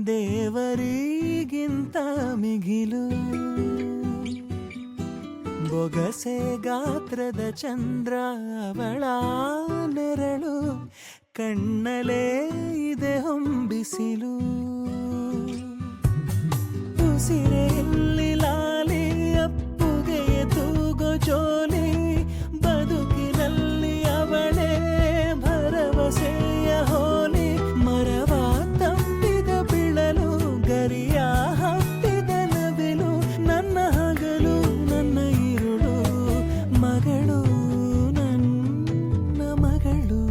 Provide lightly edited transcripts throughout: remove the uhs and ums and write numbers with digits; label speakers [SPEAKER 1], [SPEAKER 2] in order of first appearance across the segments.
[SPEAKER 1] ದೇವರಿಗಿಂತ ಮಿಗಿಲು ಬೊಗಸೆ ಗಾತ್ರದ ಚಂದ್ರ ಅವಳ ನೆರಳು ಕಣ್ಣಲೇ ಇದೆ ಹೊಂಬಿಸಿಲು ಉಸಿರೆಯಲ್ಲಿ ಲಾಲಿ ಅಪ್ಪುಗೆಯ ತೂಗೋ ಜೋಲಿ ಬದುಕಿನಲ್ಲಿ ಅವಳೇ ಭರವಸೆಯ ಹೋಲಿ ಮರವ ತಪ್ಪಿದ ಬಿಳಲು ಗರಿಯ ಹತ್ತಿದ ನವಿಲು ನನ್ನ ಹಗಲು ನನ್ನ ഇരുಳು ಮಗಳು ನನ್ನ ಮಗಳು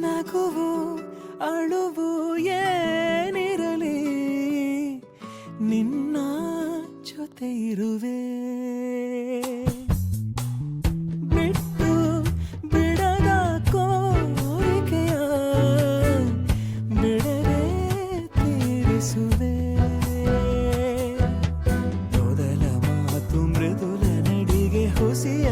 [SPEAKER 1] ನಗುವು ಅಳುವು ಏನಿರಲಿ ನಿನ್ನ ಜೊತೆ ಇರುವೆ ಬಿಟ್ಟು ಬಿಡದ ಕೋರಿಕೆಯ ಬಿಡದೆ ತೀರಿಸುವೆ ಮೊದಲ ಮಾತು ಮೃದುಲ ನಡಿಗೆ ಹುಸಿಯ